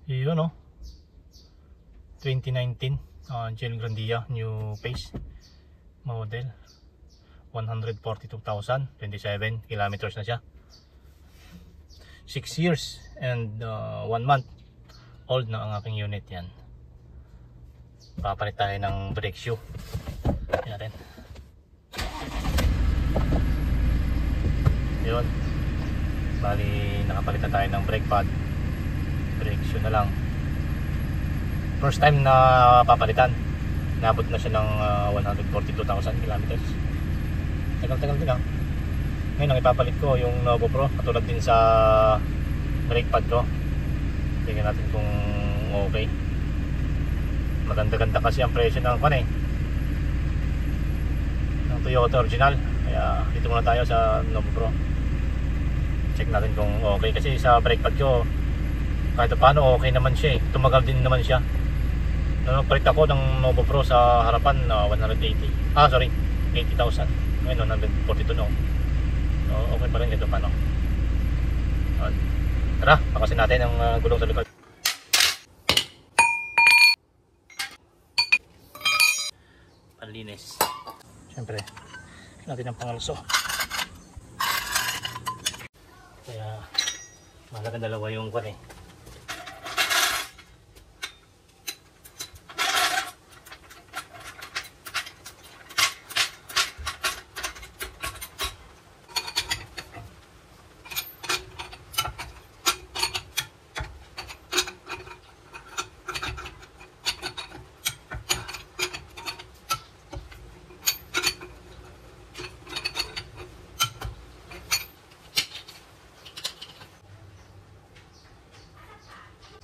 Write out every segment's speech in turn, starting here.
Yun no, 2019 Gel Grandia new face model, 142,000, 27 kilometers na siya. 6 years and 1 month old na ang aking unit yan. Papalit tayo ng brake shoe. Yan natin. Yun, bali nakapalit na tayo ng brake pad, brake shoe na lang. First time na papalitan, nabot na siya ng 142,000 kilometers. Tagal-tagal din lang. Ngayon ang ipapalit ko yung Novo Pro, katulad din sa brake pad ko. Tingnan natin kung okay. Maganda-ganda kasi ang presyo ng ng Toyota original. Kaya dito muna tayo sa Novo Pro. Check natin kung okay, kasi sa brake pad ko kahit paano okay naman siya eh. Tumagal din naman siya. Palit ako ng Novo Pro sa harapan 180. 80,000. Ngayon 142 no. So okay pa rin ito paano. Tara, pakasin natin ang gulong sa likod. Panlinis. Siyempre, natin ang pangalso. Kaya mahalaga dalawa yung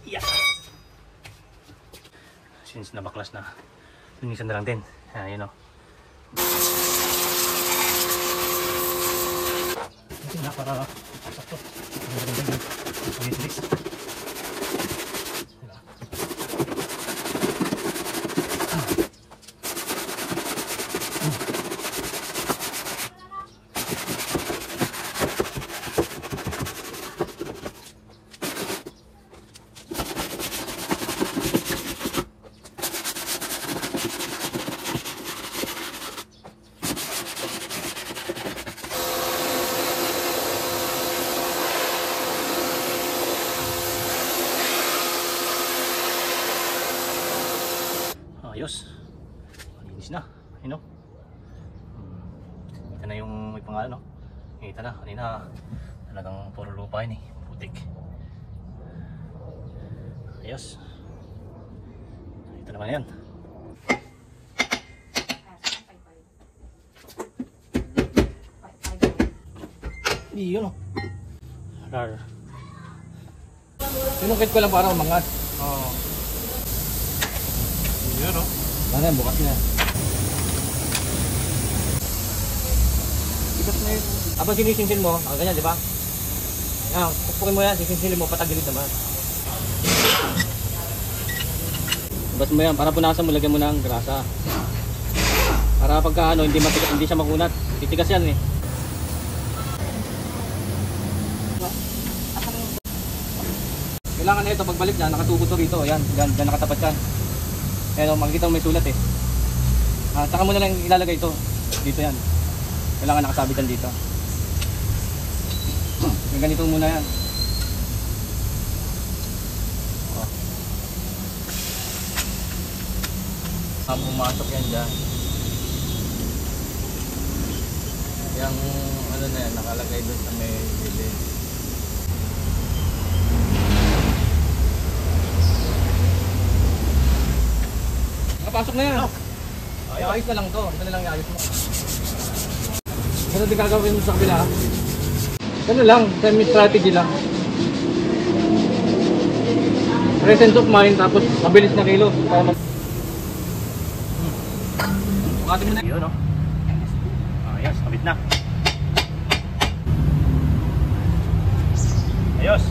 yeah. Since nabaklas na, linisan na lang din. Yun o. Ito na para sakto. Ulit-ulit. Ayos, malinis na, you know. Ito na yung may pangalan, no? Ito na, kanina talagang puro lupa yun eh, putik. Ayos. Ito naman yan. Yun o. Rar. Sinukit ko lang para umangat. Oo. Yun o. Ano yan, bukas na. Ikas na yun. Habang sinisinsin mo, ganyan, di ba? Yan, pupukin mo yan, sisinsilin mo, patagilid naman. Ibas mo yan, para punasan mo, lagyan mo ng grasa. Para pagka ano, hindi matigas, hindi siya makunat. Titigas yan eh. Kailangan na ito, pagbalik niya, nakatubo to rito. Yan, dyan nakatapat yan. Kaya makikita mo may sulat eh. Saka mo na lang ilalagay ito. Dito yan. Kailangan nakasabitan dito. Yung ganito muna yan. Pumasok yan dyan. Yung ano na yan, nakalagay doon sa may gilid. Nakapasok na yan. Ayos na lang to. Ito na lang iayos mo. Ganun din gagawin mo sa kabila. Ganun lang. Semi-strategy lang. Presence of mind. Tapos mabilis na kilos. Bukatin mo na. Yun o. Ayos, kabit na. Ayos.